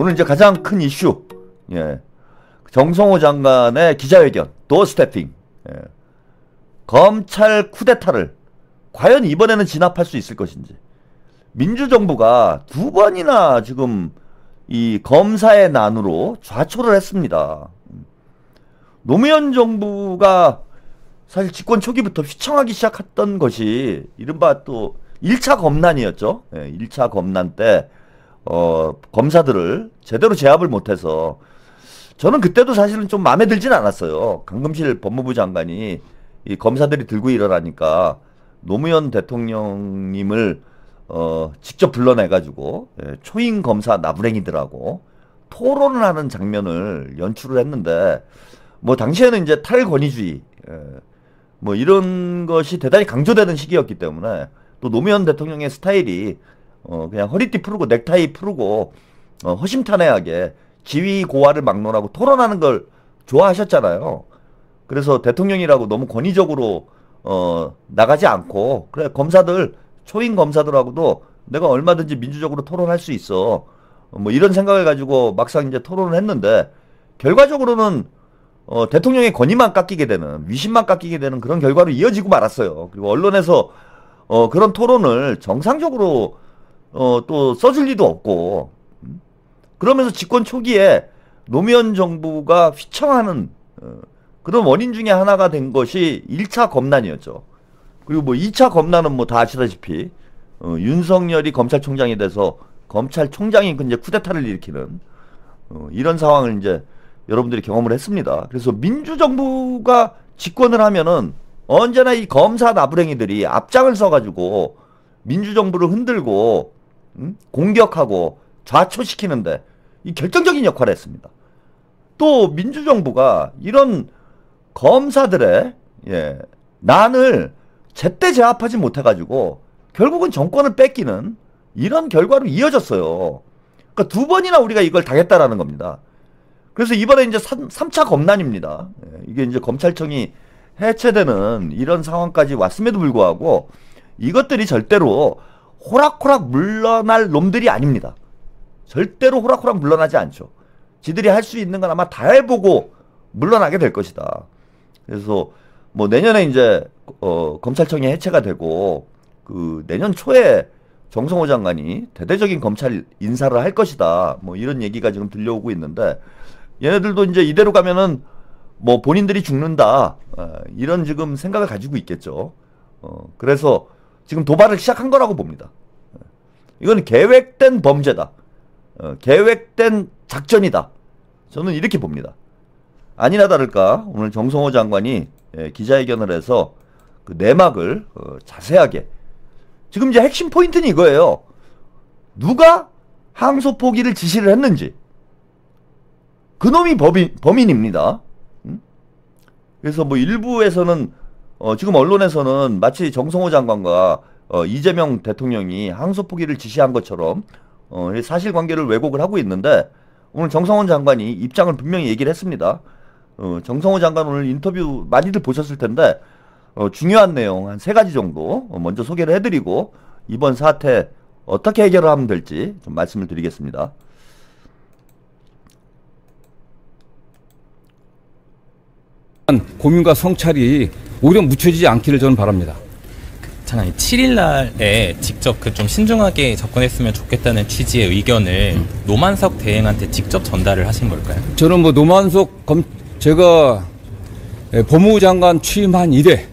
오늘 이제 가장 큰 이슈, 예, 정성호 장관의 기자회견, 도어스태핑, 예, 검찰 쿠데타를 과연 이번에는 진압할 수 있을 것인지. 민주정부가 두 번이나 지금 이 검사의 난으로 좌초를 했습니다. 노무현 정부가 사실 집권 초기부터 휘청하기 시작했던 것이 이른바 또 1차 검난이었죠. 예, 1차 검난 때 검사들을 제대로 제압을 못해서 저는 그때도 사실은 좀 마음에 들진 않았어요. 강금실 법무부 장관이 이 검사들이 들고 일어나니까 노무현 대통령님을 직접 불러내가지고 초임 검사 나부랭이들하고 토론을 하는 장면을 연출을 했는데 뭐 당시에는 이제 탈권위주의 뭐 이런 것이 대단히 강조되는 시기였기 때문에 또 노무현 대통령의 스타일이 그냥 허리띠 풀고 넥타이 풀고 허심탄회하게 지위 고하를 막론하고 토론하는 걸 좋아하셨잖아요. 그래서 대통령이라고 너무 권위적으로 나가지 않고 그래 검사들 초임 검사들하고도 내가 얼마든지 민주적으로 토론할 수 있어 뭐 이런 생각을 가지고 막상 이제 토론을 했는데 결과적으로는 대통령의 권위만 깎이게 되는 위신만 깎이게 되는 그런 결과로 이어지고 말았어요. 그리고 언론에서 그런 토론을 정상적으로 또 써줄 리도 없고 그러면서 집권 초기에 노무현 정부가 휘청하는 그런 원인 중에 하나가 된 것이 1차 검난이었죠. 그리고 뭐 2차 검난은 뭐 다 아시다시피 윤석열이 검찰총장이 돼서 검찰총장이 이제 쿠데타를 일으키는 이런 상황을 이제 여러분들이 경험을 했습니다. 그래서 민주정부가 집권을 하면은 언제나 이 검사 나부랭이들이 앞장을 서가지고 민주정부를 흔들고 공격하고 좌초시키는데 이 결정적인 역할을 했습니다. 또 민주정부가 이런 검사들의 난을 제때 제압하지 못해가지고 결국은 정권을 뺏기는 이런 결과로 이어졌어요. 그러니까 두 번이나 우리가 이걸 당했다라는 겁니다. 그래서 이번에 이제 3차 검난입니다. 이게 이제 검찰청이 해체되는 이런 상황까지 왔음에도 불구하고 이것들이 절대로 호락호락 물러날 놈들이 아닙니다. 절대로 호락호락 물러나지 않죠. 지들이 할 수 있는 건 아마 다 해보고 물러나게 될 것이다. 그래서 뭐 내년에 이제 검찰청이 해체가 되고 그 내년 초에 정성호 장관이 대대적인 검찰 인사를 할 것이다. 뭐 이런 얘기가 지금 들려오고 있는데 얘네들도 이제 이대로 가면은 뭐 본인들이 죽는다. 이런 지금 생각을 가지고 있겠죠. 그래서 지금 도발을 시작한 거라고 봅니다. 이건 계획된 범죄다. 계획된 작전이다. 저는 이렇게 봅니다. 아니나 다를까 오늘 정성호 장관이 기자회견을 해서 그 내막을 자세하게 지금 이제 핵심 포인트는 이거예요. 누가 항소 포기를 지시를 했는지 그놈이 범인입니다. 그래서 뭐 일부에서는 지금 언론에서는 마치 정성호 장관과 이재명 대통령이 항소 포기를 지시한 것처럼 사실관계를 왜곡을 하고 있는데 오늘 정성호 장관이 입장을 분명히 얘기를 했습니다. 정성호 장관 오늘 인터뷰 많이들 보셨을 텐데 중요한 내용 한 3가지 정도 먼저 소개를 해드리고 이번 사태 어떻게 해결을 하면 될지 좀 말씀을 드리겠습니다. 고민과 성찰이 오히려 묻혀지지 않기를 저는 바랍니다. 장관님 7일 날에 직접 그 좀 신중하게 접근했으면 좋겠다는 취지의 의견을 노만석 대행한테 직접 전달을 하신 걸까요? 저는 뭐 노만석 제가 법무부 장관 취임한 이래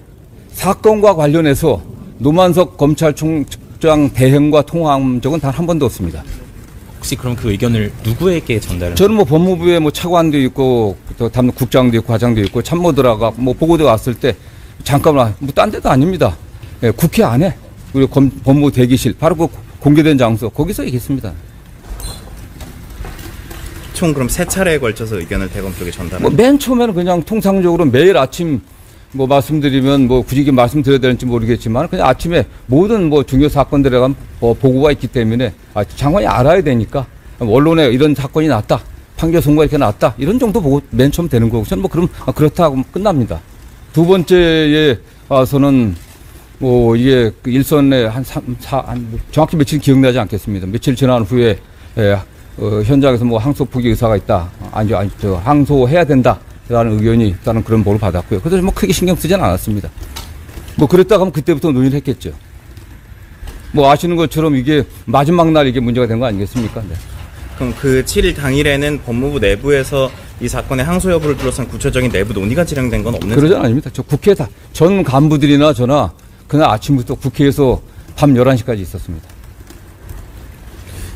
사건과 관련해서 노만석 검찰총장 대행과 통화한 적은 단 한 번도 없습니다. 혹시 그럼 그 의견을 누구에게 전달을? 저는 뭐 법무부에 뭐 차관도 있고 또 국장도 있고 과장도 있고 참모들하고 뭐 보고대 왔을 때 잠깐만 뭐 딴 데도 아닙니다. 국회 안에 우리 법무부 대기실 바로 그 공개된 장소 거기서 얘기했습니다. 총 그럼 3차례에 걸쳐서 의견을 대검 쪽에 전달을? 맨 처음에는 그냥 통상적으로 매일 아침 뭐 말씀드리면 뭐 굳이 말씀드려야 되는지 모르겠지만 그냥 아침에 모든 뭐 중요 사건들에 관한 보고가 있기 때문에 장관이 알아야 되니까 언론에 이런 사건이 났다. 판결 선고가 이렇게 났다. 이런 정도 보고 맨 처음 되는 거고 저는 뭐 그럼 그렇다고 끝납니다. 두 번째에 와서는 뭐 이게 그 일선에 정확히 며칠 기억나지 않겠습니다. 며칠 지난 후에 현장에서 뭐 항소 포기 의사가 있다, 항소해야 된다라는 의견이 있다는 그런 보고를 받았고요. 그래서 뭐 크게 신경 쓰진 않았습니다. 뭐 그랬다가 하면 그때부터 논의를 했겠죠. 뭐 아시는 것처럼 이게 마지막 날 이게 문제가 된 거 아니겠습니까? 네. 그럼 그 7일 당일에는 법무부 내부에서 이 사건의 항소 여부를 둘러싼 구체적인 내부 논의가 진행된 건 없는 그러지 않습니다. 저 국회 전 간부들이나 저나 그날 아침부터 국회에서 밤 11시까지 있었습니다.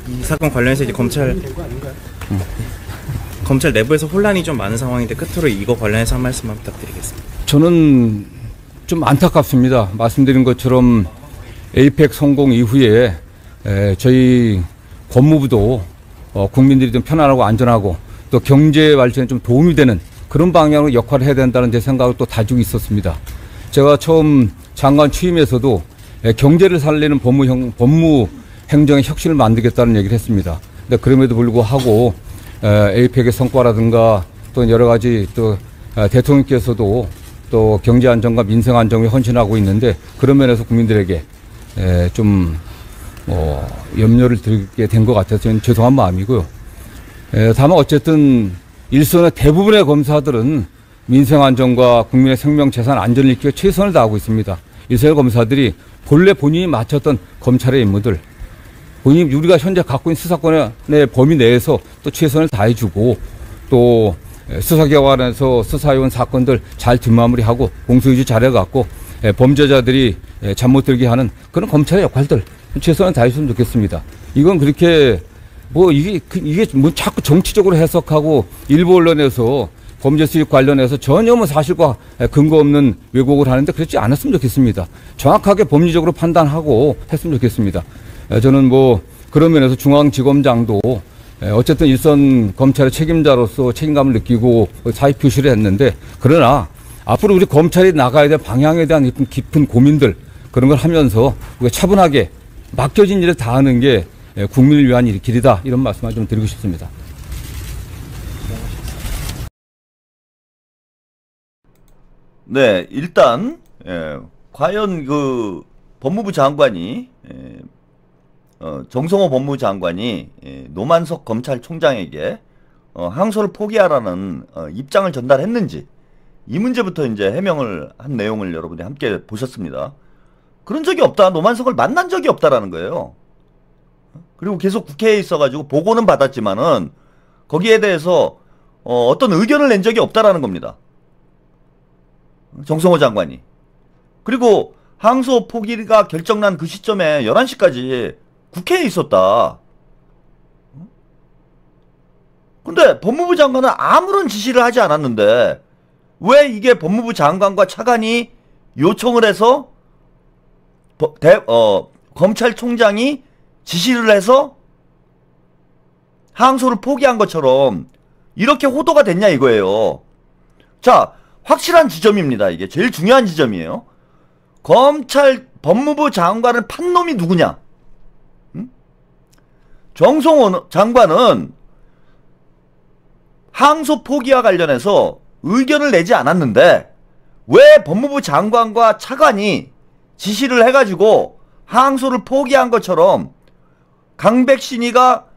이 사건 관련해서 이제 검찰 내부에서 혼란이 좀 많은 상황인데 끝으로 이거 관련해서 한 말씀만 부탁드리겠습니다. 저는 좀 안타깝습니다. 말씀드린 것처럼 에이펙 성공 이후에 저희 법무부도 국민들이 좀 편안하고 안전하고 또 경제 발전에 좀 도움이 되는 그런 방향으로 역할을 해야 된다는 제 생각을 또 다지고 있었습니다. 제가 처음 장관 취임에서도 경제를 살리는 법무 행정의 혁신을 만들겠다는 얘기를 했습니다. 근데 그럼에도 불구하고 에이펙의 성과라든가 또 여러 가지 또 대통령께서도 또 경제 안정과 민생 안정에 헌신하고 있는데 그런 면에서 국민들에게 좀 염려를 들게 된 것 같아서 저는 죄송한 마음이고요. 다만 어쨌든 일선의 대부분의 검사들은 민생 안정과 국민의 생명 재산 안전을 지키기 위해 최선을 다하고 있습니다. 일선의 검사들이 본래 본인이 맡았던 검찰의 임무들, 본인이 우리가 현재 갖고 있는 수사권의 범위 내에서 또 최선을 다해주고 또 수사기관에서 수사해온 사건들 잘 뒷마무리하고 공소유지 잘해갖고 범죄자들이 잠 못 들게 하는 그런 검찰의 역할들 최선을 다해주면 좋겠습니다. 이건 그렇게 이게 뭐 자꾸 정치적으로 해석하고 일부 언론에서 범죄 수익 관련해서 전혀 뭐 사실과 근거 없는 왜곡을 하는데 그렇지 않았으면 좋겠습니다. 정확하게 법리적으로 판단하고 했으면 좋겠습니다. 저는 뭐 그런 면에서 중앙지검장도 어쨌든 일선 검찰의 책임자로서 책임감을 느끼고 사의 표시를 했는데 그러나 앞으로 우리 검찰이 나가야 될 방향에 대한 깊은 고민들 그런 걸 하면서 우리가 차분하게 맡겨진 일을 다하는 게 국민을 위한 길이다 이런 말씀을 좀 드리고 싶습니다. 네, 일단 과연 그 법무부 장관이 정성호 법무부 장관이 노만석 검찰총장에게 항소를 포기하라는 입장을 전달했는지 이 문제부터 이제 해명을 한 내용을 여러분이 함께 보셨습니다. 그런 적이 없다. 노만석을 만난 적이 없다라는 거예요. 그리고 계속 국회에 있어가지고 보고는 받았지만은 거기에 대해서 어떤 의견을 낸 적이 없다라는 겁니다. 정성호 장관이. 그리고 항소 포기가 결정난 그 시점에 11시까지 국회에 있었다. 근데 법무부 장관은 아무런 지시를 하지 않았는데 왜 이게 법무부 장관과 차관이 요청을 해서 검찰총장이 지시를 해서 항소를 포기한 것처럼 이렇게 호도가 됐냐 이거예요. 자, 확실한 지점입니다. 이게 제일 중요한 지점이에요. 법무부 장관을 판 놈이 누구냐? 정성호 장관은 항소 포기와 관련해서 의견을 내지 않았는데 왜 법무부 장관과 차관이 지시를 해가지고 항소를 포기한 것처럼 강백신이가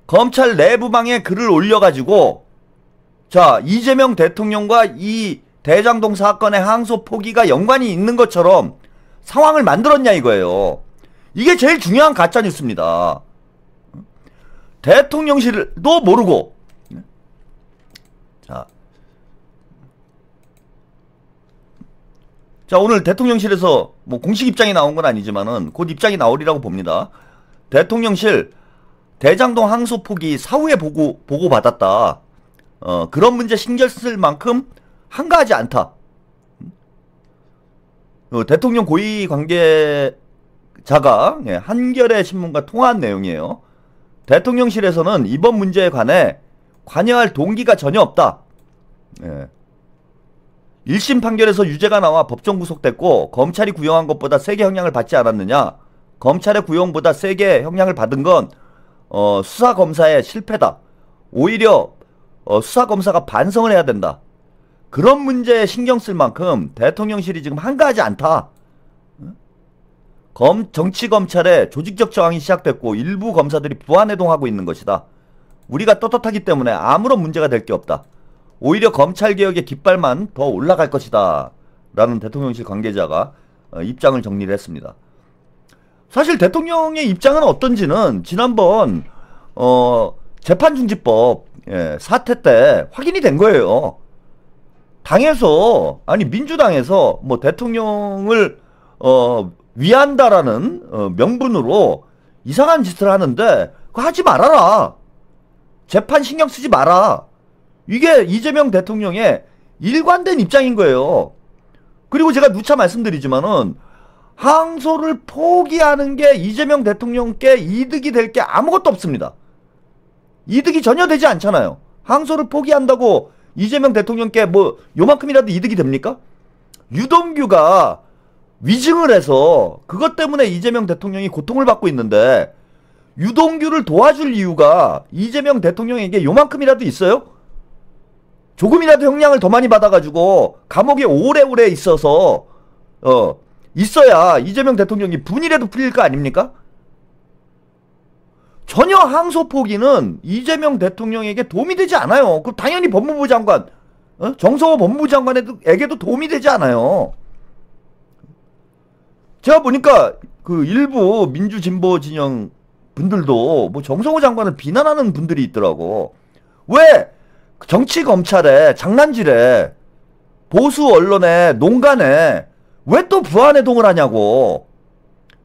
검찰 내부방에 글을 올려가지고 자, 이재명 대통령과 이 대장동 사건의 항소 포기가 연관이 있는 것처럼 상황을 만들었냐 이거예요. 이게 제일 중요한 가짜뉴스입니다. 대통령실도 모르고 자, 오늘 대통령실에서 뭐 공식 입장이 나온 건 아니지만은 곧 입장이 나오리라고 봅니다. 대통령실 대장동 항소 포기 사후에 보고 받았다. 그런 문제 신경 쓸 만큼 한가하지 않다. 대통령 고위 관계자가 한겨레 신문과 통화한 내용이에요. 대통령실에서는 이번 문제에 관해 관여할 동기가 전혀 없다. 1심 판결에서 유죄가 나와 법정 구속됐고 검찰이 구형한 것보다 세게 형량을 받지 않았느냐. 검찰의 구형보다 세게 형량을 받은 건 수사검사의 실패다. 오히려 수사검사가 반성을 해야 된다. 그런 문제에 신경 쓸 만큼 대통령실이 지금 한가하지 않다. 정치검찰의 조직적 저항이 시작됐고 일부 검사들이 부안해동하고 있는 것이다. 우리가 떳떳하기 때문에 아무런 문제가 될 게 없다. 오히려 검찰개혁의 깃발만 더 올라갈 것이다. 라는 대통령실 관계자가 입장을 정리를 했습니다. 사실 대통령의 입장은 어떤지는 지난번 재판중지법 사태 때 확인이 된 거예요. 당에서, 아니 민주당에서 뭐 대통령을 위한다라는 명분으로 이상한 짓을 하는데 그거 하지 말아라. 재판 신경 쓰지 마라. 이게 이재명 대통령의 일관된 입장인 거예요. 그리고 제가 누차 말씀드리지만은 항소를 포기하는 게 이재명 대통령께 이득이 될 게 아무것도 없습니다. 이득이 전혀 되지 않잖아요. 항소를 포기한다고 이재명 대통령께 뭐 요만큼이라도 이득이 됩니까? 유동규가 위증을 해서 그것 때문에 이재명 대통령이 고통을 받고 있는데 유동규를 도와줄 이유가 이재명 대통령에게 요만큼이라도 있어요? 조금이라도 형량을 더 많이 받아가지고 감옥에 오래오래 있어서 있어야 이재명 대통령이 분이라도 풀릴 거 아닙니까? 전혀 항소 포기는 이재명 대통령에게 도움이 되지 않아요. 그럼 당연히 법무부 장관, 정성호 법무부 장관에게도 도움이 되지 않아요. 제가 보니까 그 일부 민주진보 진영 분들도 뭐 정성호 장관을 비난하는 분들이 있더라고. 왜 정치 검찰에 장난질에 보수 언론에 농간에 왜 또 부안해동을 하냐고.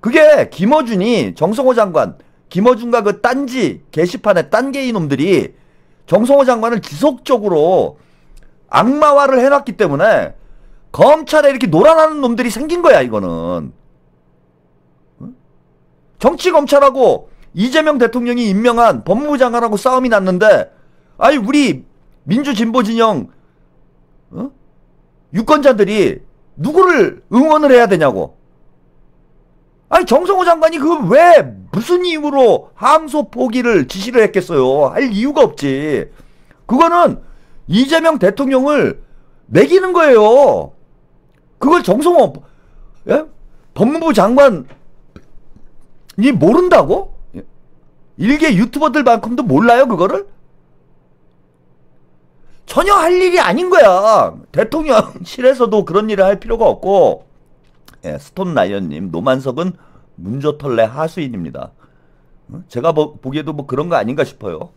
그게 김어준이 정성호 장관, 김어준과 그 딴지 게시판에 딴개이 놈들이 정성호 장관을 지속적으로 악마화를 해놨기 때문에 검찰에 이렇게 놀아나는 놈들이 생긴 거야. 이거는 정치 검찰하고 이재명 대통령이 임명한 법무부 장관하고 싸움이 났는데, 아니 우리 민주진보 진영 유권자들이 누구를 응원을 해야 되냐고. 아니 정성호 장관이 그 왜 무슨 이유로 항소 포기를 지시를 했겠어요. 할 이유가 없지. 그거는 이재명 대통령을 매기는 거예요. 그걸 정성호 법무부 장관이 모른다고? 일개 유튜버들만큼도 몰라요 그거를? 전혀 할 일이 아닌 거야. 대통령실에서도 그런 일을 할 필요가 없고. 스톤라이언님, 노만석은 문조털레 하수인입니다. 제가 보기에도 뭐 그런 거 아닌가 싶어요.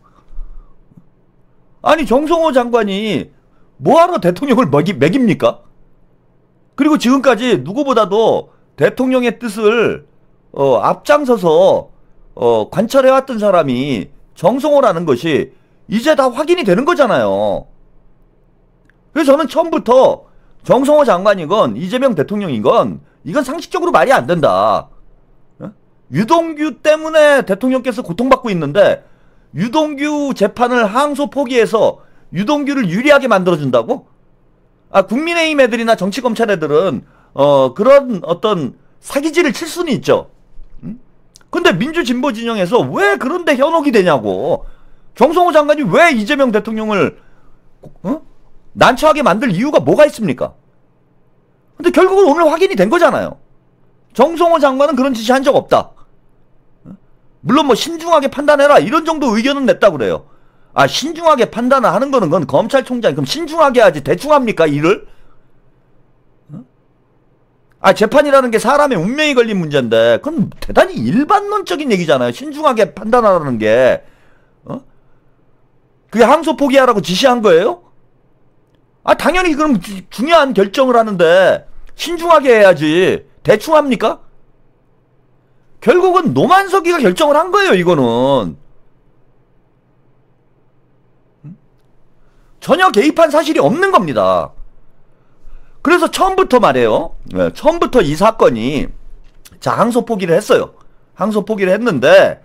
아니 정성호 장관이 뭐하러 대통령을 매깁니까? 그리고 지금까지 누구보다도 대통령의 뜻을 앞장서서 관철해왔던 사람이 정성호라는 것이 이제 다 확인이 되는 거잖아요. 그래서 저는 처음부터 정성호 장관이건 이재명 대통령이건 이건 상식적으로 말이 안 된다. 유동규 때문에 대통령께서 고통받고 있는데 유동규 재판을 항소 포기해서 유동규를 유리하게 만들어준다고? 국민의힘 애들이나 정치검찰 애들은 그런 어떤 사기질을 칠 수는 있죠. 근데 민주진보 진영에서 왜 그런데 현혹이 되냐고. 정성호 장관이 왜 이재명 대통령을 난처하게 만들 이유가 뭐가 있습니까? 근데 결국은 오늘 확인이 된 거잖아요. 정성호 장관은 그런 짓이 한 적 없다. 물론 뭐 신중하게 판단해라 이런 정도 의견은 냈다고 그래요. 신중하게 판단을 하는 거는 그건 검찰총장이 그럼 신중하게 하지 대충 합니까 일을? 재판이라는 게 사람의 운명이 걸린 문제인데 그건 대단히 일반론적인 얘기잖아요. 신중하게 판단하라는 게. 그게 항소 포기하라고 지시한 거예요? 당연히 그럼 중요한 결정을 하는데 신중하게 해야지 대충 합니까? 결국은 노만석이가 결정을 한 거예요. 이거는 전혀 개입한 사실이 없는 겁니다. 그래서 처음부터 말이에요. 처음부터 이 사건이 항소 포기를 했어요. 항소 포기를 했는데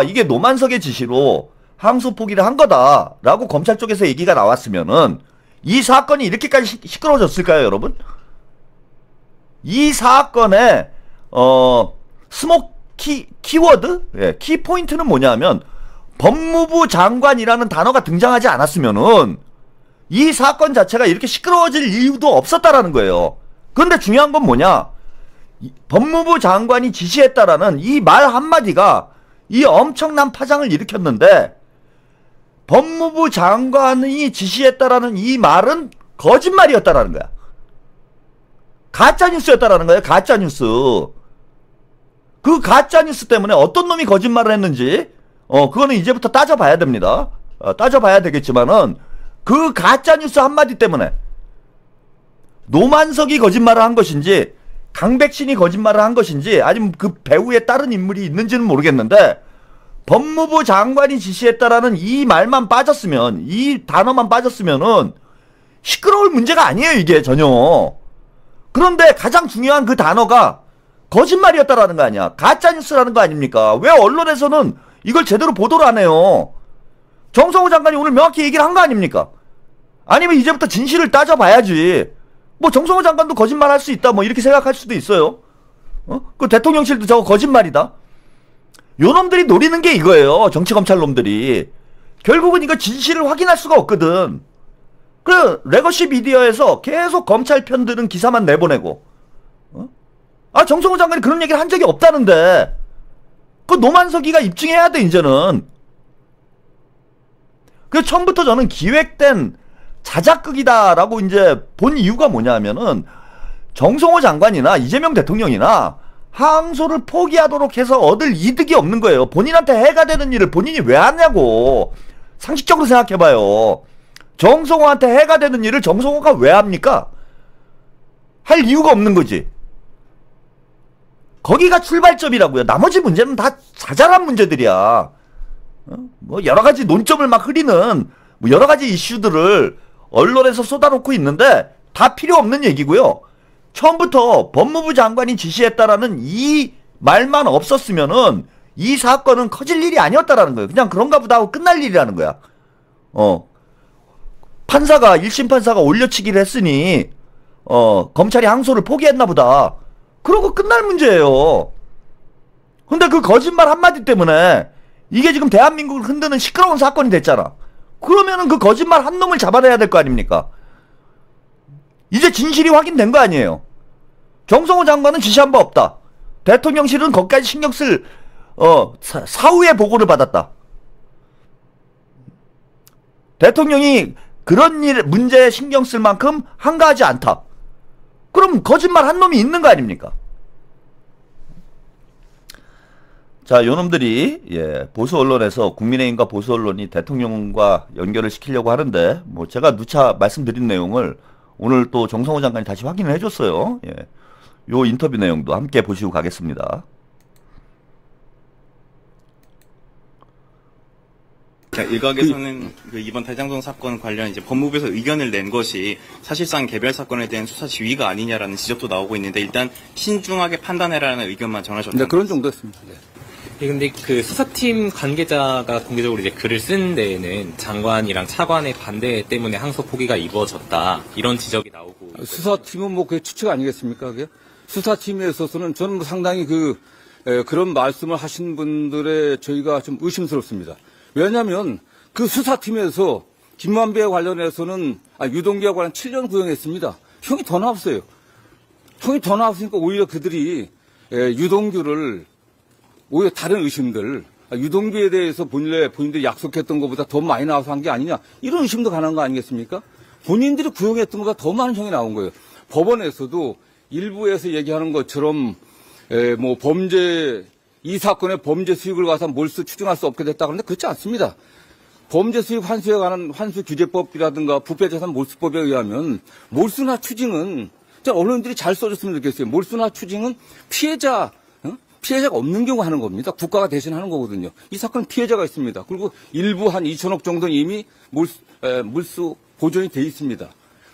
이게 노만석의 지시로 항소 포기를 한 거다라고 검찰 쪽에서 얘기가 나왔으면은 이 사건이 이렇게까지 시끄러워졌을까요, 여러분? 이 사건의 키워드? 키포인트는 뭐냐면 법무부 장관이라는 단어가 등장하지 않았으면은 이 사건 자체가 이렇게 시끄러워질 이유도 없었다라는 거예요. 그런데 중요한 건 뭐냐? 법무부 장관이 지시했다라는 이 말 한마디가 이 엄청난 파장을 일으켰는데 법무부 장관이 지시했다라는 이 말은 거짓말이었다라는 거야. 가짜뉴스였다라는 거야. 가짜뉴스. 그 가짜뉴스 때문에 어떤 놈이 거짓말을 했는지 그거는 이제부터 따져봐야 됩니다. 따져봐야 되겠지만은 그 가짜뉴스 한마디 때문에 노만석이 거짓말을 한 것인지 강백신이 거짓말을 한 것인지 아니면 그 배우의 다른 인물이 있는지는 모르겠는데 법무부 장관이 지시했다라는 이 말만 빠졌으면, 이 단어만 빠졌으면은 시끄러울 문제가 아니에요, 이게 전혀. 그런데 가장 중요한 그 단어가 거짓말이었다라는 거 아니야. 가짜뉴스라는 거 아닙니까? 왜 언론에서는 이걸 제대로 보도를 안 해요? 정성호 장관이 오늘 명확히 얘기를 한 거 아닙니까? 아니면 이제부터 진실을 따져봐야지. 뭐 정성호 장관도 거짓말 할 수 있다, 뭐 이렇게 생각할 수도 있어요. 그 대통령실도 저거 거짓말이다. 요놈들이 노리는 게 이거예요. 정치검찰 놈들이. 결국은 이거 진실을 확인할 수가 없거든. 그래, 레거시 미디어에서 계속 검찰 편드는 기사만 내보내고. 정성호 장관이 그런 얘기를 한 적이 없다는데. 그 노만석이가 입증해야 돼, 이제는. 그래서 처음부터 저는 기획된 자작극이다라고 이제 본 이유가 뭐냐면은 정성호 장관이나 이재명 대통령이나 항소를 포기하도록 해서 얻을 이득이 없는 거예요. 본인한테 해가 되는 일을 본인이 왜 하냐고. 상식적으로 생각해봐요. 정성호한테 해가 되는 일을 정성호가 왜 합니까? 할 이유가 없는 거지. 거기가 출발점이라고요. 나머지 문제는 다 자잘한 문제들이야. 뭐 여러가지 논점을 막 흐리는 뭐 여러가지 이슈들을 언론에서 쏟아놓고 있는데 다 필요 없는 얘기고요. 처음부터 법무부 장관이 지시했다라는 이 말만 없었으면은 이 사건은 커질 일이 아니었다라는 거예요. 그냥 그런가 보다 하고 끝날 일이라는 거야. 판사가 1심 판사가 올려치기를 했으니 검찰이 항소를 포기했나 보다. 그러고 끝날 문제예요. 근데 그 거짓말 한마디 때문에 이게 지금 대한민국을 흔드는 시끄러운 사건이 됐잖아. 그러면은 그 거짓말 한 놈을 잡아내야 될 거 아닙니까? 이제 진실이 확인된 거 아니에요. 정성호 장관은 지시한 바 없다. 대통령실은 거기까지 신경 쓸 사후에 보고를 받았다. 대통령이 그런 일 문제에 신경 쓸 만큼 한가하지 않다. 그럼 거짓말 한 놈이 있는 거 아닙니까? 자, 요놈들이 보수 언론에서 국민의힘과 보수 언론이 대통령과 연결을 시키려고 하는데 뭐 제가 누차 말씀드린 내용을 오늘 또 정성호 장관이 다시 확인을 해줬어요. 요 인터뷰 내용도 함께 보시고 가겠습니다. 일각에서는 그 이번 대장동 사건 관련 이제 법무부에서 의견을 낸 것이 사실상 개별 사건에 대한 수사 지휘가 아니냐라는 지적도 나오고 있는데 일단 신중하게 판단해라는 의견만 전하셨습니다. 네, 그런 정도였습니다. 네. 근데 그 수사팀 관계자가 공개적으로 이제 글을 쓴 데에는 장관이랑 차관의 반대 때문에 항소 포기가 이루어졌다 이런 지적이 나오고. 수사팀은 뭐 그게 추측 아니겠습니까? 그게 수사팀에 있어서는 저는 뭐 상당히 그런 말씀을 하신 분들의 저희가 좀 의심스럽습니다. 왜냐하면 그 수사팀에서 김만배에 관련해서는 유동규와 관련 7년 구형했습니다. 형이 더 나왔어요. 형이 더 나왔으니까 오히려 그들이 유동규를 오히려 다른 의심들, 유동규에 대해서 본인들이 약속했던 것보다 더 많이 나와서 한 게 아니냐, 이런 의심도 가능한 거 아니겠습니까? 본인들이 구형했던 것보다 더 많은 형이 나온 거예요. 법원에서도 일부에서 얘기하는 것처럼 뭐 이 사건의 범죄 수익을 가서 몰수 추정할 수 없게 됐다 그러는데 그렇지 않습니다. 범죄 수익 환수에 관한 환수 규제법이라든가 부패자산 몰수법에 의하면 몰수나 추징은 언론들이 잘 써줬으면 좋겠어요. 몰수나 추징은 피해자가 없는 경우 하는 겁니다. 국가가 대신 하는 거거든요. 이 사건은 피해자가 있습니다. 그리고 일부 한 2천억 정도는 이미 몰수 보존이 돼 있습니다.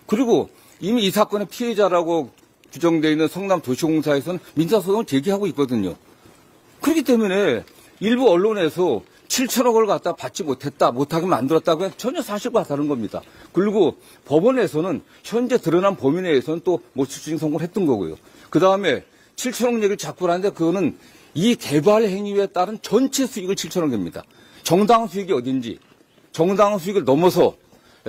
그리고 이미 이 사건의 피해자라고 규정되어 있는 성남도시공사에서는 민사소송을 제기하고 있거든요. 그렇기 때문에 일부 언론에서 7천억을 갖다 받지 못하게 만들었다고 전혀 사실과 다른 겁니다. 그리고 법원에서는 현재 드러난 범위 내에서는 또 몰수추징 선고를 했던 거고요. 그 다음에 7천억 얘기를 자꾸 하는데 그거는 이 개발 행위에 따른 전체 수익을 7천억입니다. 정당 수익이 어딘지, 정당 수익을 넘어서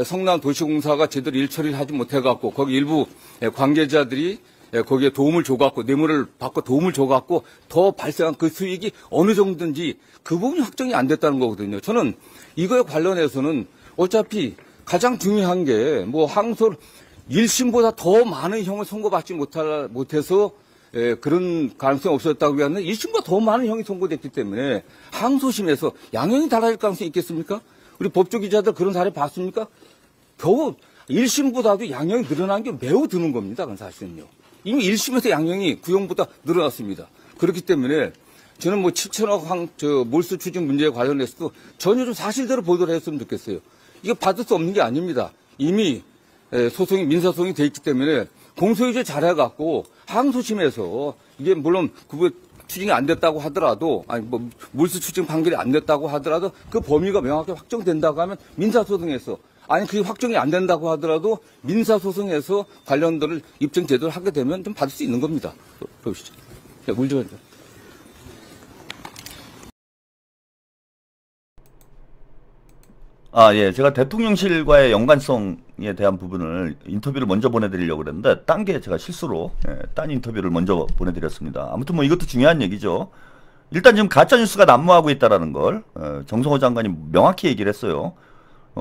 성남도시공사가 제대로 일 처리를 하지 못해갖고 거기 일부 관계자들이 예, 거기에 도움을 줘갖고 뇌물을 받고 도움을 줘갖고 더 발생한 그 수익이 어느 정도인지 그 부분이 확정이 안 됐다는 거거든요. 저는 이거에 관련해서는 어차피 가장 중요한 게 뭐 항소 1심보다 더 많은 형을 선고받지 못해서 예, 그런 가능성이 없었다고 하면 1심보다 더 많은 형이 선고됐기 때문에 항소심에서 양형이 달라질 가능성이 있겠습니까? 우리 법조 기자들 그런 사례 봤습니까? 겨우 1심보다도 양형이 늘어난 게 매우 드문 겁니다. 그건 사실은요. 이미 1심에서 양형이 구형보다 늘어났습니다. 그렇기 때문에 저는 뭐 7천억 몰수 추진 문제에 관련해서도 전혀 좀 사실대로 보도를 했으면 좋겠어요. 이거 받을 수 없는 게 아닙니다. 이미 소송이 민사소송이 돼 있기 때문에 공소유지 잘해갖고 항소심에서 이게 물론 그 추징이 안 됐다고 하더라도 아니 뭐 몰수 추징 판결이 안 됐다고 하더라도 그 범위가 명확히 확정된다고 하면 민사소송에서 아니 그게 확정이 안 된다고 하더라도 민사소송에서 관련들을 입증 제도를 하게 되면 좀 받을 수 있는 겁니다. 보시죠. 물 좀. 예. 제가 대통령실과의 연관성에 대한 부분을 인터뷰를 먼저 보내드리려고 그랬는데, 딴 게 제가 실수로, 딴 인터뷰를 먼저 보내드렸습니다. 아무튼 뭐 이것도 중요한 얘기죠. 일단 지금 가짜뉴스가 난무하고 있다라는 걸, 정성호 장관이 명확히 얘기를 했어요.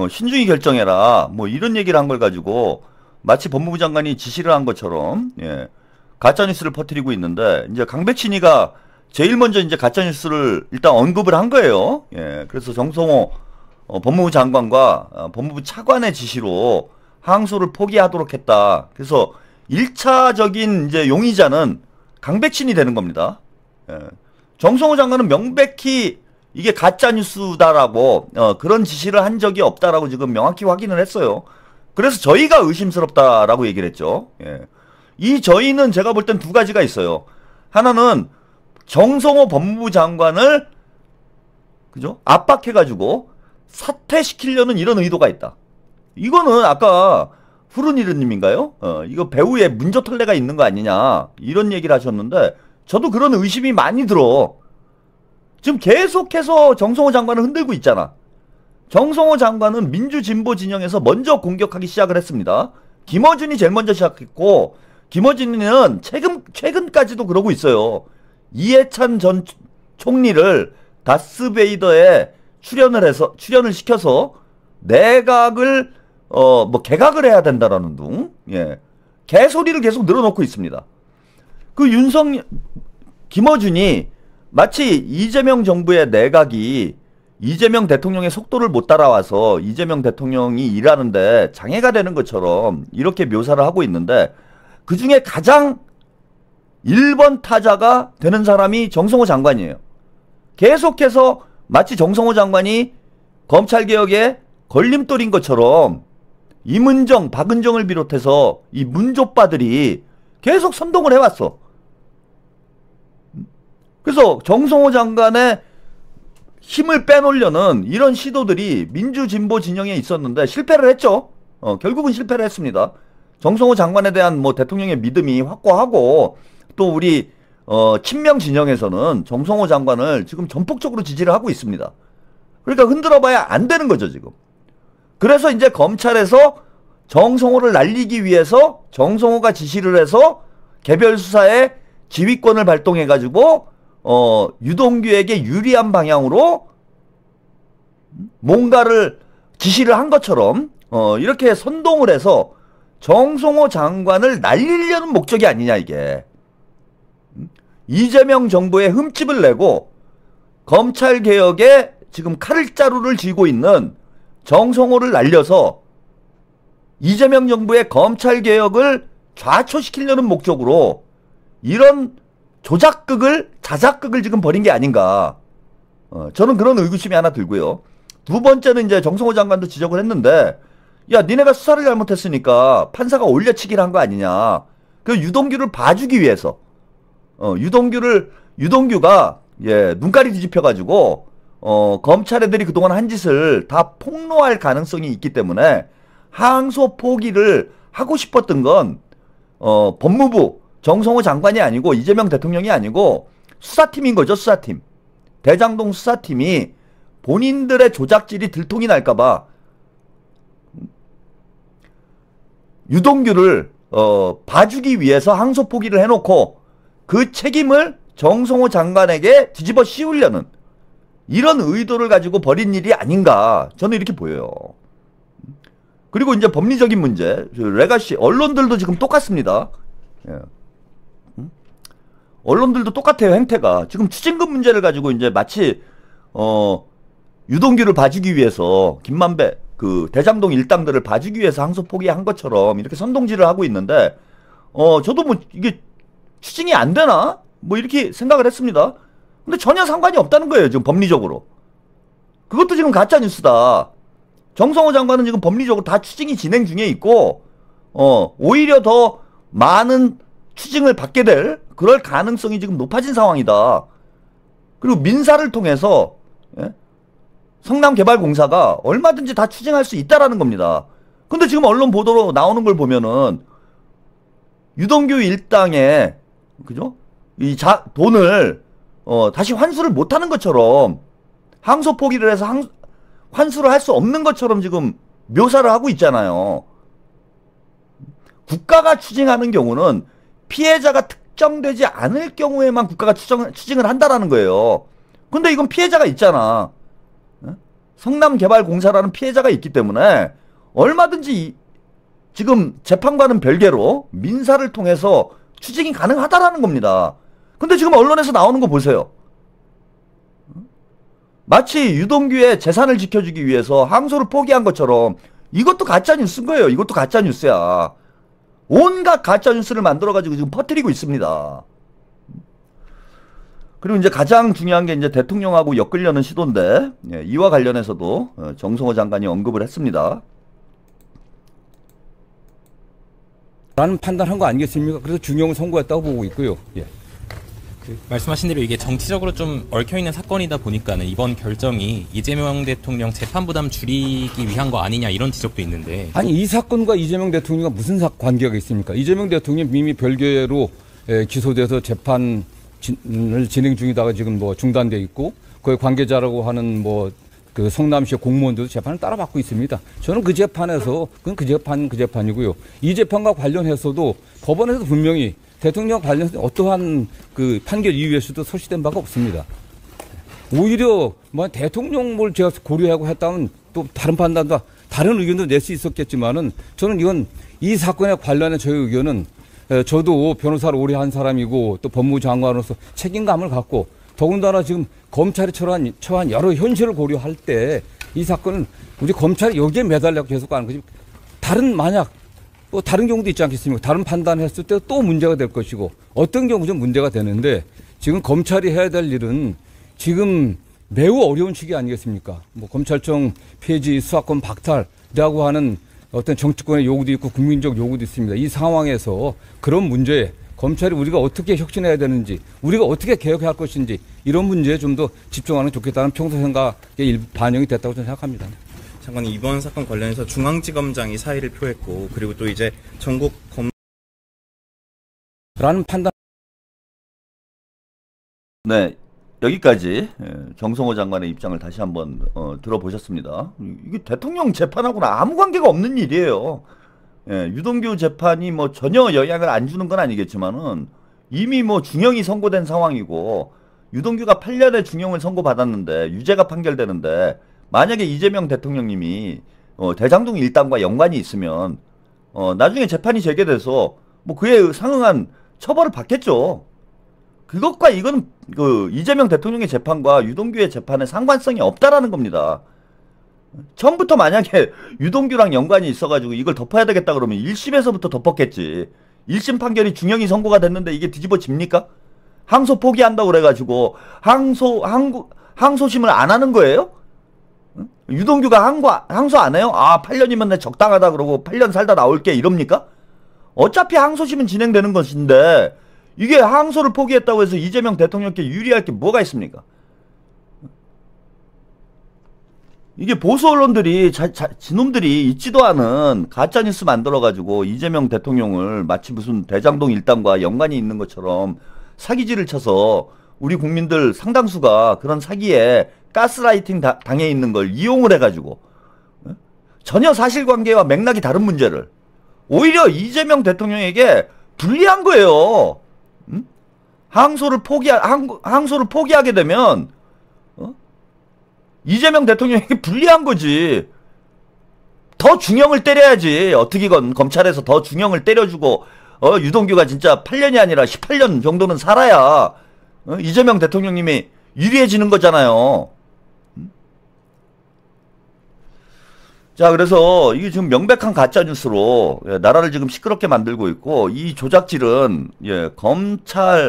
신중히 결정해라. 뭐 이런 얘기를 한 걸 가지고, 마치 법무부 장관이 지시를 한 것처럼, 가짜뉴스를 퍼뜨리고 있는데, 이제 강백신이가 제일 먼저 이제 가짜뉴스를 일단 언급을 한 거예요. 그래서 정성호 법무부 장관과 법무부 차관의 지시로 항소를 포기하도록 했다. 그래서 1차적인 이제 용의자는 강백신이 되는 겁니다. 정성호 장관은 명백히 이게 가짜뉴스다라고 그런 지시를 한 적이 없다라고 지금 명확히 확인을 했어요. 그래서 저희가 의심스럽다라고 얘기를 했죠. 이 저희는 제가 볼 땐 두 가지가 있어요. 하나는 정성호 법무부 장관을 그죠? 압박해가지고 사퇴시키려는 이런 의도가 있다. 이거는 아까 후르니르님인가요? 이거 배우의 문조털레가 있는 거 아니냐 이런 얘기를 하셨는데 저도 그런 의심이 많이 들어. 지금 계속해서 정성호 장관을 흔들고 있잖아. 정성호 장관은 민주진보 진영에서 먼저 공격하기 시작을 했습니다. 김어준이 제일 먼저 시작했고 김어준이는 최근까지도 그러고 있어요. 이해찬 전 총리를 다스베이더에 출연을 시켜서 내각을 뭐 개각을 해야 된다라는 둥 개소리를 계속 늘어놓고 있습니다. 그 김어준이 마치 이재명 정부의 내각이 이재명 대통령의 속도를 못 따라와서 이재명 대통령이 일하는데 장애가 되는 것처럼 이렇게 묘사를 하고 있는데 그 중에 가장 1번 타자가 되는 사람이 정성호 장관이에요. 계속해서 마치 정성호 장관이 검찰개혁에 걸림돌인 것처럼 이문정, 박은정을 비롯해서 이 문조빠들이 계속 선동을 해왔어. 그래서 정성호 장관의 힘을 빼놓으려는 이런 시도들이 민주진보 진영에 있었는데 실패를 했죠. 결국은 실패를 했습니다. 정성호 장관에 대한 뭐 대통령의 믿음이 확고하고 또 우리 친명 진영에서는 정성호 장관을 지금 전폭적으로 지지를 하고 있습니다. 그러니까 흔들어봐야 안 되는 거죠 지금. 그래서 이제 검찰에서 정성호를 날리기 위해서 정성호가 지시를 해서 개별 수사에 지휘권을 발동해가지고 유동규에게 유리한 방향으로 뭔가를 지시를 한 것처럼 이렇게 선동을 해서 정성호 장관을 날리려는 목적이 아니냐 이게. 이재명 정부에 흠집을 내고 검찰개혁에 지금 칼자루를 쥐고 있는 정성호를 날려서 이재명 정부의 검찰개혁을 좌초시키려는 목적으로 이런 자작극을 지금 벌인 게 아닌가. 저는 그런 의구심이 하나 들고요. 두 번째는 이제 정성호 장관도 지적을 했는데 야 니네가 수사를 잘못했으니까 판사가 올려치기를 한 거 아니냐. 그 유동규를 봐주기 위해서 유동규가 눈깔이 뒤집혀가지고 검찰 애들이 그동안 한 짓을 다 폭로할 가능성이 있기 때문에 항소 포기를 하고 싶었던 건 법무부 정성호 장관이 아니고 이재명 대통령이 아니고 수사팀인 거죠. 수사팀. 대장동 수사팀이 본인들의 조작질이 들통이 날까봐 유동규를 봐주기 위해서 항소 포기를 해놓고 그 책임을 정성호 장관에게 뒤집어 씌우려는 이런 의도를 가지고 벌인 일이 아닌가 저는 이렇게 보여요. 그리고 이제 법리적인 문제, 레가시 언론들도 지금 똑같습니다. 예. 언론들도 똑같아요. 행태가 지금 추징금 문제를 가지고 이제 마치 유동규를 봐주기 위해서 김만배 그 대장동 일당들을 봐주기 위해서 항소 포기한 것처럼 이렇게 선동질을 하고 있는데 저도 뭐 이게 추징이 안 되나 뭐 이렇게 생각을 했습니다. 근데 전혀 상관이 없다는 거예요. 지금 법리적으로 그것도 지금 가짜 뉴스다. 정성호 장관은 지금 법리적으로 다 추징이 진행 중에 있고 오히려 더 많은 추징을 받게 될 그럴 가능성이 지금 높아진 상황이다. 그리고 민사를 통해서 성남개발공사가 얼마든지 다 추징할 수 있다라는 겁니다. 근데 지금 언론 보도로 나오는 걸 보면은 유동규 일당의 그죠? 이 돈을 다시 환수를 못하는 것처럼 항소 포기를 해서 환수를 할 수 없는 것처럼 지금 묘사를 하고 있잖아요. 국가가 추징하는 경우는 피해자가 특정되지 않을 경우에만 국가가 추징을 한다라는 거예요. 근데 이건 피해자가 있잖아. 성남개발공사라는 피해자가 있기 때문에 얼마든지 지금 재판과는 별개로 민사를 통해서 추징이 가능하다라는 겁니다. 근데 지금 언론에서 나오는 거 보세요. 마치 유동규의 재산을 지켜주기 위해서 항소를 포기한 것처럼 이것도 가짜뉴스인 거예요. 이것도 가짜뉴스야. 온갖 가짜뉴스를 만들어가지고 지금 퍼뜨리고 있습니다. 그리고 이제 가장 중요한 게 이제 대통령하고 엮으려는 시도인데, 이와 관련해서도 정성호 장관이 언급을 했습니다. 라는 판단한 거 아니겠습니까? 그래서 중형을 선고했다고 보고 있고요. 예. 말씀하신 대로 이게 정치적으로 좀 얽혀있는 사건이다 보니까는 이번 결정이 이재명 대통령 재판 부담 줄이기 위한 거 아니냐 이런 지적도 있는데 아니 이 사건과 이재명 대통령과 무슨 관계가 있습니까? 이재명 대통령 이미 별개로 기소돼서 재판을 진행 중이다가 지금 뭐 중단돼 있고 거기 관계자라고 하는 뭐 그 성남시 공무원들도 재판을 따라받고 있습니다. 저는 그 재판에서 그건 그 재판이고요. 이 재판과 관련해서도 법원에서 분명히 대통령 관련해서 어떠한 그 판결 이유에서도 소시된 바가 없습니다. 오히려 뭐 대통령 뭘 제가 고려하고 했다면 또 다른 판단도 다른 의견도 낼 수 있었겠지만은 저는 이건 이 사건에 관련해 저의 의견은 저도 변호사를 오래 한 사람이고 또 법무장관으로서 책임감을 갖고 더군다나 지금 검찰이 처한 여러 현실을 고려할 때 이 사건은 우리 검찰이 여기에 매달려서 계속 가는 거지. 만약 또 다른 경우도 있지 않겠습니까? 다른 판단했을 때 또 문제가 될 것이고 어떤 경우 좀 문제가 되는데 지금 검찰이 해야 될 일은 지금 매우 어려운 시기 아니겠습니까? 뭐 검찰청 폐지, 수사권 박탈이라고 하는 어떤 정치권의 요구도 있고 국민적 요구도 있습니다. 이 상황에서 그런 문제에 검찰이 우리가 어떻게 혁신해야 되는지, 우리가 어떻게 개혁해야 할 것인지 이런 문제에 좀 더 집중하는 게 좋겠다는 평소 생각에 반영이 됐다고 저는 생각합니다. 장관님 이번 사건 관련해서 중앙지검장이 사의를 표했고 그리고 또 이제 전국 라는 판단. 네, 여기까지 정성호 장관의 입장을 다시 한번 들어보셨습니다. 이게 대통령 재판하고는 아무 관계가 없는 일이에요. 유동규 재판이 뭐 전혀 영향을 안 주는 건 아니겠지만은 이미 뭐 중형이 선고된 상황이고 유동규가 8년의 중형을 선고받았는데 유죄가 판결되는데 만약에 이재명 대통령님이 대장동 일당과 연관이 있으면 나중에 재판이 재개돼서 뭐 그에 상응한 처벌을 받겠죠. 그것과 이건 그 이재명 대통령의 재판과 유동규의 재판에 상관성이 없다라는 겁니다. 처음부터 만약에 유동규랑 연관이 있어가지고 이걸 덮어야 되겠다 그러면 1심에서부터 덮었겠지. 1심 판결이 중형이 선고가 됐는데 이게 뒤집어집니까? 항소 포기한다고 그래가지고 항소심을 안 하는 거예요? 유동규가 항소 안 해요? 8년이면 내 적당하다 그러고 8년 살다 나올게 이럽니까? 어차피 항소심은 진행되는 것인데 이게 항소를 포기했다고 해서 이재명 대통령께 유리할 게 뭐가 있습니까? 이게 보수 언론들이 지놈들이 있지도 않은 가짜뉴스 만들어가지고 이재명 대통령을 마치 무슨 대장동 일당과 연관이 있는 것처럼 사기질을 쳐서 우리 국민들 상당수가 그런 사기에 가스라이팅 당해 있는 걸 이용을 해가지고 전혀 사실관계와 맥락이 다른 문제를 오히려 이재명 대통령에게 불리한 거예요. 응? 항소를 포기하게 되면 이재명 대통령에게 불리한 거지. 더 중형을 때려야지. 어떻게건 검찰에서 더 중형을 때려주고 유동규가 진짜 8년이 아니라 18년 정도는 살아야 이재명 대통령님이 유리해지는 거잖아요. 자, 그래서 이게 지금 명백한 가짜뉴스로 나라를 지금 시끄럽게 만들고 있고, 이 조작질은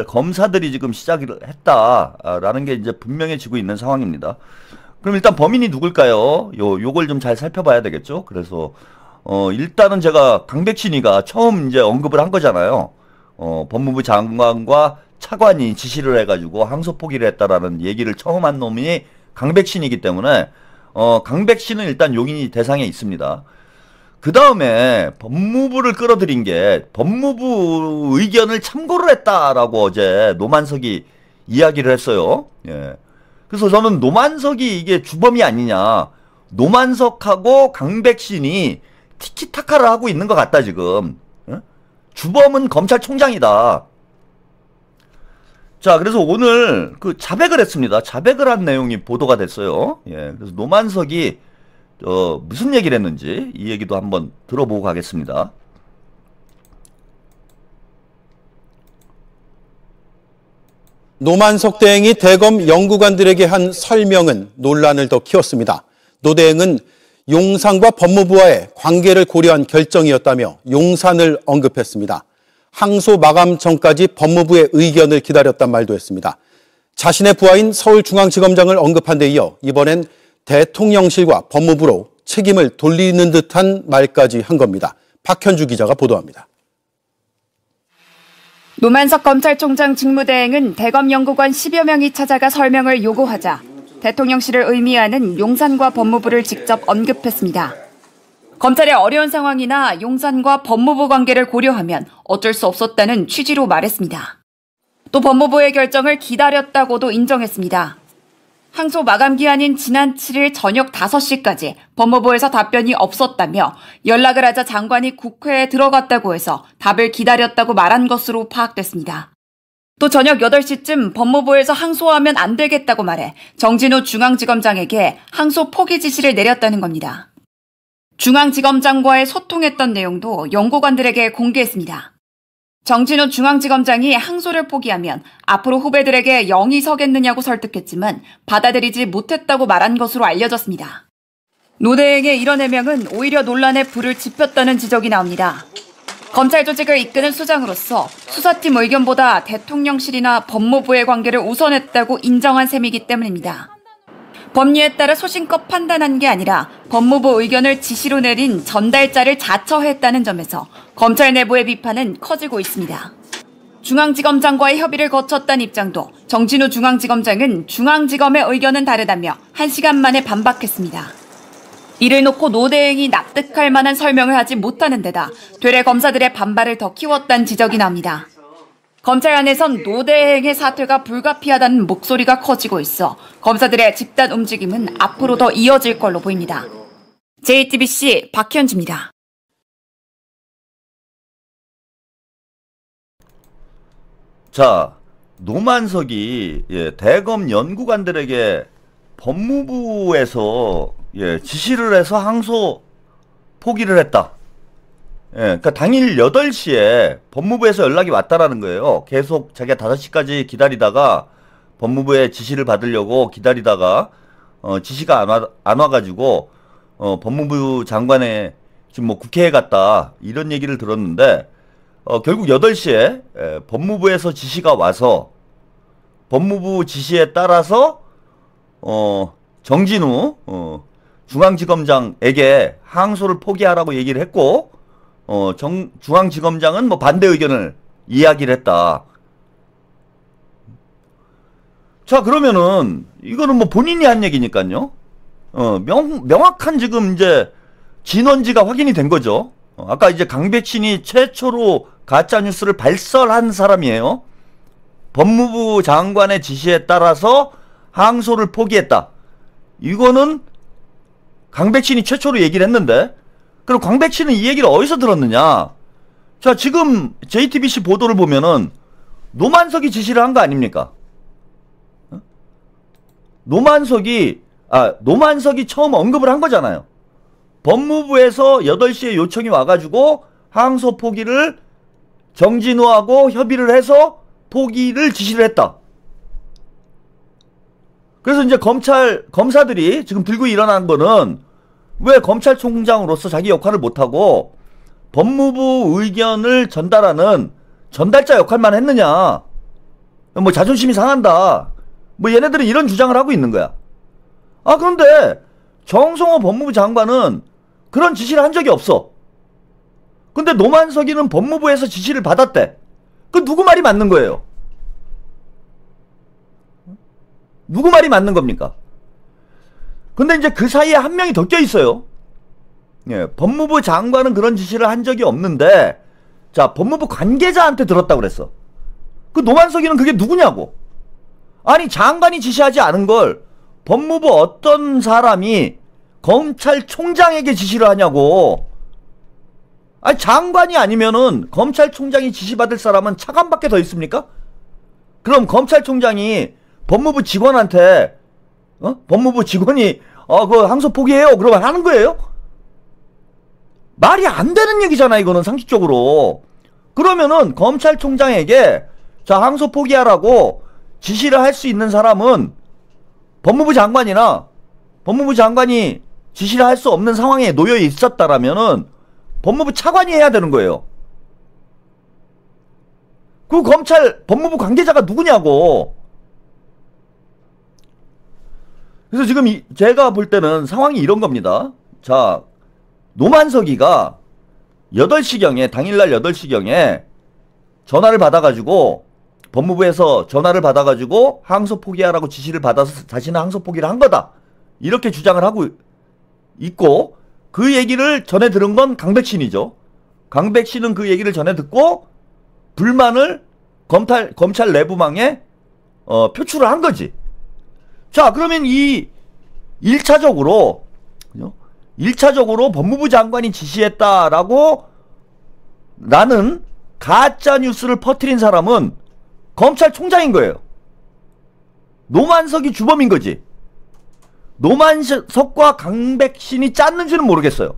검사들이 지금 시작을 했다라는 게 이제 분명해지고 있는 상황입니다. 그럼 일단 범인이 누굴까요? 요걸 좀 잘 살펴봐야 되겠죠? 그래서 일단은 제가 강백신이가 처음 이제 언급을 한 거잖아요. 법무부 장관과 차관이 지시를 해가지고 항소 포기를 했다라는 얘기를 처음 한 놈이 강백신이기 때문에 강백신은 일단 용인이 대상에 있습니다. 그 다음에 법무부를 끌어들인 게 법무부 의견을 참고를 했다라고 어제 노만석이 이야기를 했어요. 예. 그래서 저는 노만석이 이게 주범이 아니냐. 노만석하고 강백신이 티키타카를 하고 있는 것 같다 지금. 예? 주범은 검찰총장이다. 자, 그래서 오늘 그 자백을 했습니다. 자백을 한 내용이 보도가 됐어요. 예, 그래서 노만석이 무슨 얘기를 했는지 이 얘기도 한번 들어보고 가겠습니다. 노만석 대행이 대검 연구관들에게 한 설명은 논란을 더 키웠습니다. 노 대행은 용산과 법무부와의 관계를 고려한 결정이었다며 용산을 언급했습니다. 항소 마감 전까지 법무부의 의견을 기다렸단 말도 했습니다. 자신의 부하인 서울중앙지검장을 언급한 데 이어 이번엔 대통령실과 법무부로 책임을 돌리는 듯한 말까지 한 겁니다. 박현주 기자가 보도합니다. 노만석 검찰총장 직무대행은 대검 연구관 10여 명이 찾아가 설명을 요구하자 대통령실을 의미하는 용산과 법무부를 직접 언급했습니다. 검찰의 어려운 상황이나 용산과 법무부 관계를 고려하면 어쩔 수 없었다는 취지로 말했습니다. 또 법무부의 결정을 기다렸다고도 인정했습니다. 항소 마감 기한인 지난 7일 저녁 5시까지 법무부에서 답변이 없었다며 연락을 하자 장관이 국회에 들어갔다고 해서 답을 기다렸다고 말한 것으로 파악됐습니다. 또 저녁 8시쯤 법무부에서 항소하면 안 되겠다고 말해 정진우 중앙지검장에게 항소 포기 지시를 내렸다는 겁니다. 중앙지검장과의 소통했던 내용도 연구관들에게 공개했습니다. 정진우 중앙지검장이 항소를 포기하면 앞으로 후배들에게 영이 서겠느냐고 설득했지만 받아들이지 못했다고 말한 것으로 알려졌습니다. 노 대행의 이런 해명은 오히려 논란에 불을 지폈다는 지적이 나옵니다. 검찰 조직을 이끄는 수장으로서 수사팀 의견보다 대통령실이나 법무부의 관계를 우선했다고 인정한 셈이기 때문입니다. 법리에 따라 소신껏 판단한 게 아니라 법무부 의견을 지시로 내린 전달자를 자처했다는 점에서 검찰 내부의 비판은 커지고 있습니다. 중앙지검장과의 협의를 거쳤다는 입장도 정진우 중앙지검장은 중앙지검의 의견은 다르다며 1시간 만에 반박했습니다. 이를 놓고 노 대행이 납득할 만한 설명을 하지 못하는 데다 되레 검사들의 반발을 더 키웠다는 지적이 나옵니다. 검찰 안에선 노 대행의 사퇴가 불가피하다는 목소리가 커지고 있어 검사들의 집단 움직임은 앞으로 더 이어질 걸로 보입니다. JTBC 박현주입니다. 자, 노만석이 대검 연구관들에게 법무부에서 지시를 해서 항소 포기를 했다. 그러니까 당일 8시에 법무부에서 연락이 왔다라는 거예요. 계속 자기가 5시까지 기다리다가 법무부의 지시를 받으려고 기다리다가 지시가 안 와가지고 법무부 장관에 지금 뭐 국회에 갔다 이런 얘기를 들었는데 결국 8시에 법무부에서 지시가 와서 법무부 지시에 따라서 정진우 중앙지검장에게 항소를 포기하라고 얘기를 했고 중앙지검장은 뭐 반대 의견을 이야기를 했다. 자, 그러면은 이거는 뭐 본인이 한 얘기니까요. 명확한 지금 이제 진원지가 확인이 된 거죠. 아까 이제 강백신이 최초로 가짜뉴스를 발설한 사람이에요. 법무부 장관의 지시에 따라서 항소를 포기했다. 이거는 강백신이 최초로 얘기를 했는데 그럼 광백씨는 이 얘기를 어디서 들었느냐? 자, 지금 JTBC 보도를 보면은 노만석이 지시를 한 거 아닙니까? 노만석이 처음 언급을 한 거잖아요. 법무부에서 8시에 요청이 와가지고 항소 포기를 정진우하고 협의를 해서 포기를 지시를 했다. 그래서 이제 검사들이 지금 들고 일어난 거는 왜 검찰총장으로서 자기 역할을 못하고 법무부 의견을 전달하는 전달자 역할만 했느냐. 뭐 자존심이 상한다. 뭐 얘네들은 이런 주장을 하고 있는 거야. 그런데 정성호 법무부 장관은 그런 지시를 한 적이 없어. 근데 노만석이는 법무부에서 지시를 받았대. 그 누구 말이 맞는 거예요? 누구 말이 맞는 겁니까? 근데 이제 그 사이에 한 명이 더 껴있어요. 예, 법무부 장관은 그런 지시를 한 적이 없는데, 자, 법무부 관계자한테 들었다고 그랬어. 그 노만석이는 그게 누구냐고. 아니, 장관이 지시하지 않은 걸 법무부 어떤 사람이 검찰총장에게 지시를 하냐고. 아니, 장관이 아니면은 검찰총장이 지시받을 사람은 차관밖에 더 있습니까? 그럼 검찰총장이 법무부 직원한테 법무부 직원이 그 항소 포기해요 그러면 하는 거예요? 말이 안 되는 얘기잖아 이거는 상식적으로. 그러면은 검찰총장에게 자 항소 포기하라고 지시를 할 수 있는 사람은 법무부 장관이나 법무부 장관이 지시를 할 수 없는 상황에 놓여 있었다라면은 법무부 차관이 해야 되는 거예요. 그 법무부 관계자가 누구냐고. 그래서 지금 제가 볼 때는 상황이 이런 겁니다. 자, 노만석이가 8시경에 당일날 8시경에 전화를 받아가지고 법무부에서 전화를 받아가지고 항소 포기하라고 지시를 받아서 자신은 항소 포기를 한 거다. 이렇게 주장을 하고 있고 그 얘기를 전해 들은 건 강백신이죠. 강백신은 그 얘기를 전해 듣고 불만을 검찰 내부망에 표출을 한 거지. 자, 그러면 이 1차적으로 법무부 장관이 지시했다라고 나는 가짜 뉴스를 퍼뜨린 사람은 검찰총장인 거예요. 노만석이 주범인 거지. 노만석과 강백신이 짰는지는 모르겠어요.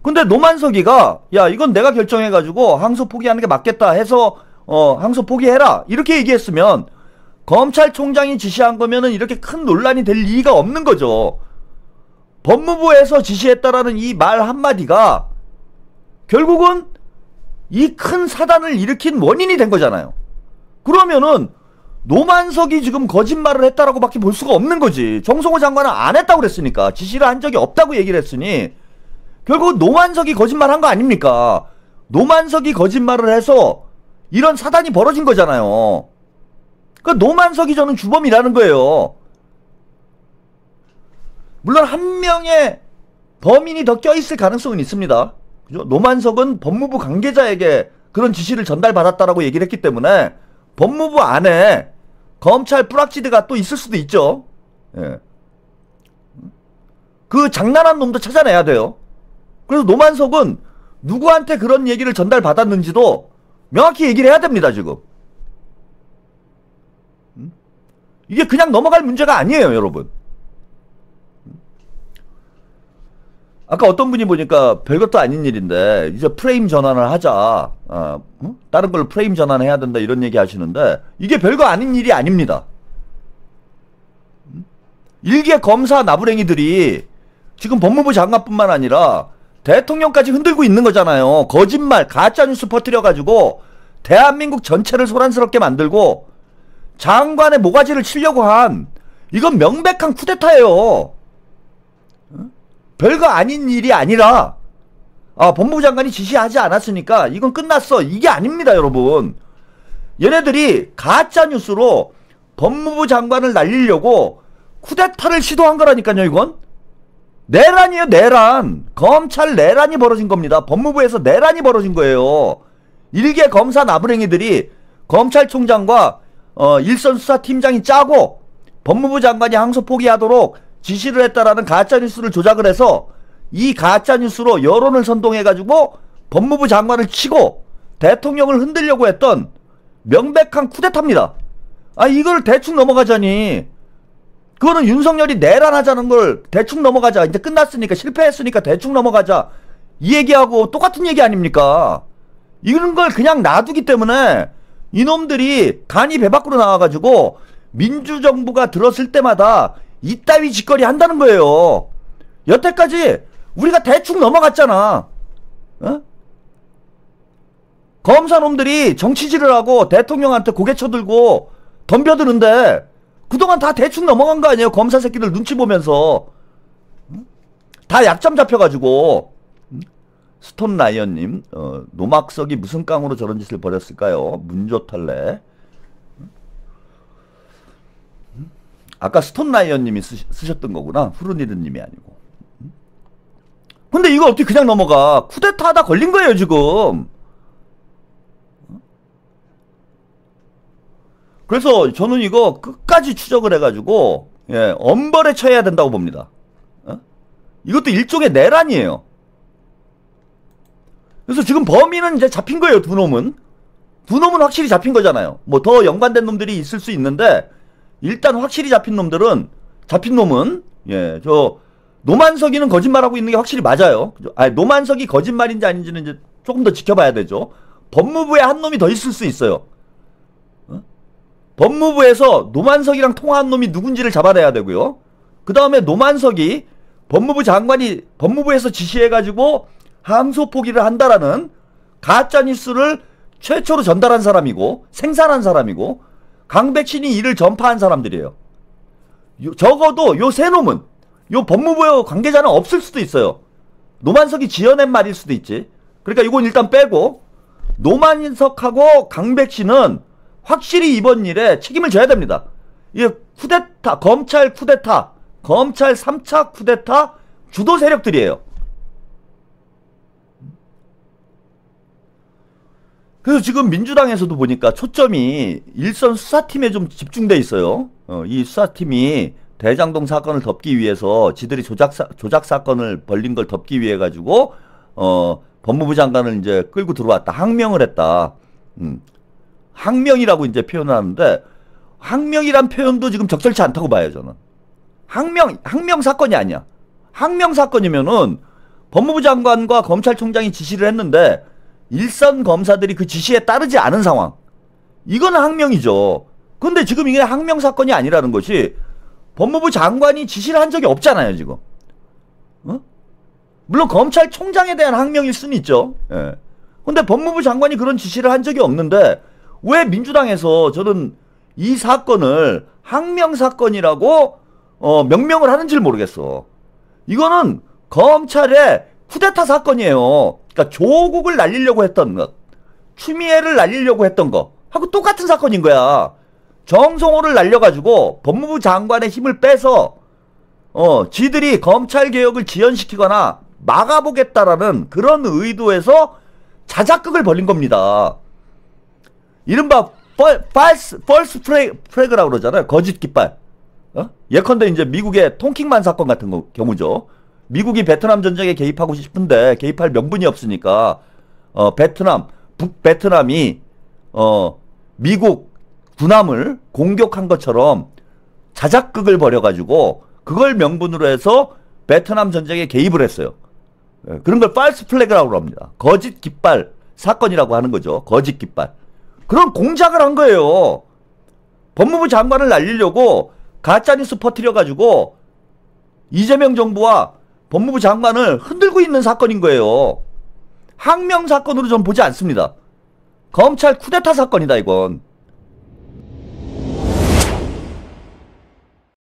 근데 노만석이가 야 이건 내가 결정해가지고 항소 포기하는 게 맞겠다 해서 항소 포기해라 이렇게 얘기했으면 검찰총장이 지시한 거면은 이렇게 큰 논란이 될 리가 없는 거죠. 법무부에서 지시했다라는 이 말 한마디가 결국은 이 큰 사단을 일으킨 원인이 된 거잖아요. 그러면은 노만석이 지금 거짓말을 했다라고 밖에 볼 수가 없는 거지. 정성호 장관은 안 했다고 그랬으니까. 지시를 한 적이 없다고 얘기를 했으니 결국 노만석이 거짓말한 거 아닙니까? 노만석이 거짓말을 해서 이런 사단이 벌어진 거잖아요. 그러니까 노만석이 저는 주범이라는 거예요. 물론 한 명의 범인이 더 껴있을 가능성은 있습니다. 그죠? 노만석은 법무부 관계자에게 그런 지시를 전달받았다라고 얘기를 했기 때문에 법무부 안에 검찰 뿌락지대가 또 있을 수도 있죠. 예. 그 장난한 놈도 찾아내야 돼요. 그래서 노만석은 누구한테 그런 얘기를 전달받았는지도 명확히 얘기를 해야 됩니다, 지금. 이게 그냥 넘어갈 문제가 아니에요, 여러분. 아까 어떤 분이 보니까 별것도 아닌 일인데 이제 프레임 전환을 하자. 다른 걸 프레임 전환해야 된다 이런 얘기 하시는데 이게 별거 아닌 일이 아닙니다. 일개 검사 나부랭이들이 지금 법무부 장관뿐만 아니라 대통령까지 흔들고 있는 거잖아요. 거짓말, 가짜뉴스 퍼뜨려가지고 대한민국 전체를 소란스럽게 만들고 장관의 모가지를 치려고 한 이건 명백한 쿠데타예요. 별거 아닌 일이 아니라 법무부 장관이 지시하지 않았으니까 이건 끝났어. 이게 아닙니다, 여러분. 얘네들이 가짜뉴스로 법무부 장관을 날리려고 쿠데타를 시도한 거라니까요, 이건. 내란이에요, 내란. 검찰 내란이 벌어진 겁니다. 법무부에서 내란이 벌어진 거예요. 일개 검사 나부랭이들이 검찰총장과 일선 수사팀장이 짜고 법무부 장관이 항소 포기하도록 지시를 했다라는 가짜뉴스를 조작을 해서 이 가짜뉴스로 여론을 선동해가지고 법무부 장관을 치고 대통령을 흔들려고 했던 명백한 쿠데타입니다. 아, 이걸 대충 넘어가자니. 그거는 윤석열이 내란하자는 걸 대충 넘어가자. 이제 끝났으니까, 실패했으니까 대충 넘어가자. 이 얘기하고 똑같은 얘기 아닙니까? 이런 걸 그냥 놔두기 때문에 이놈들이 간이 배 밖으로 나와가지고 민주정부가 들었을 때마다 이따위 짓거리 한다는 거예요. 여태까지 우리가 대충 넘어갔잖아. 어? 검사놈들이 정치질을 하고 대통령한테 고개 쳐들고 덤벼드는데 그동안 다 대충 넘어간 거 아니에요? 검사 새끼들 눈치 보면서. 다 약점 잡혀가지고. 스톤라이언님, 노막석이 무슨 깡으로 저런 짓을 벌였을까요? 문조탈래. 아까 스톤라이언님이 쓰셨던 거구나. 후르니르님이 아니고. 근데 이거 어떻게 그냥 넘어가? 쿠데타 하다 걸린 거예요, 지금. 그래서 저는 이거 끝까지 추적을 해가지고, 예, 엄벌에 처해야 된다고 봅니다. 이것도 일종의 내란이에요. 그래서 지금 범인은 이제 잡힌 거예요, 두 놈은. 두 놈은 확실히 잡힌 거잖아요. 뭐 더 연관된 놈들이 있을 수 있는데, 일단 확실히 잡힌 놈은, 예, 노만석이는 거짓말하고 있는 게 확실히 맞아요. 아니, 노만석이 거짓말인지 아닌지는 이제 조금 더 지켜봐야 되죠. 법무부에 한 놈이 더 있을 수 있어요. 법무부에서 노만석이랑 통화한 놈이 누군지를 잡아내야 되고요. 그 다음에 노만석이 법무부 장관이 법무부에서 지시해가지고 항소 포기를 한다라는 가짜뉴스를 최초로 전달한 사람이고 생산한 사람이고 강백신이 이를 전파한 사람들이에요. 적어도 요 세 놈은 요 법무부 관계자는 없을 수도 있어요. 노만석이 지어낸 말일 수도 있지. 그러니까 이건 일단 빼고 노만석하고 강백신은 확실히 이번 일에 책임을 져야 됩니다. 이게 쿠데타, 검찰 쿠데타, 검찰 3차 쿠데타 주도 세력들이에요. 그래서 지금 민주당에서도 보니까 초점이 일선 수사팀에 좀 집중돼 있어요. 이 수사팀이 대장동 사건을 덮기 위해서 지들이 조작 사건을 벌린 걸 덮기 위해 가지고 법무부 장관을 이제 끌고 들어왔다. 항명을 했다. 항명이라고 이제 표현을 하는데 항명이란 표현도 지금 적절치 않다고 봐요, 저는. 항명 사건이 아니야. 항명 사건이면은 법무부 장관과 검찰총장이 지시를 했는데 일선 검사들이 그 지시에 따르지 않은 상황. 이거는 항명이죠. 근데 지금 이게 항명 사건이 아니라는 것이 법무부 장관이 지시를 한 적이 없잖아요, 지금. 물론 검찰총장에 대한 항명일 수는 있죠. 예. 근데 법무부 장관이 그런 지시를 한 적이 없는데 왜 민주당에서 저는 이 사건을 항명 사건이라고 명명을 하는지를 모르겠어. 이거는 검찰의 쿠데타 사건이에요. 그러니까 조국을 날리려고 했던 것, 추미애를 날리려고 했던 거 하고 똑같은 사건인 거야. 정성호를 날려가지고 법무부 장관의 힘을 빼서 지들이 검찰개혁을 지연시키거나 막아보겠다라는 그런 의도에서 자작극을 벌린 겁니다. 이른바 false flag라고 그러잖아요. 거짓 깃발. 예컨대 이제 미국의 통킹만 사건 같은 경우죠. 미국이 베트남 전쟁에 개입하고 싶은데 개입할 명분이 없으니까 북베트남이 미국 군함을 공격한 것처럼 자작극을 벌여가지고 그걸 명분으로 해서 베트남 전쟁에 개입을 했어요. 그런 걸 false flag라고 합니다. 거짓 깃발 사건이라고 하는 거죠. 거짓 깃발. 그런 공작을 한 거예요. 법무부 장관을 날리려고 가짜뉴스 퍼뜨려가지고 이재명 정부와 법무부 장관을 흔들고 있는 사건인 거예요. 항명 사건으로 전 보지 않습니다. 검찰 쿠데타 사건이다, 이건.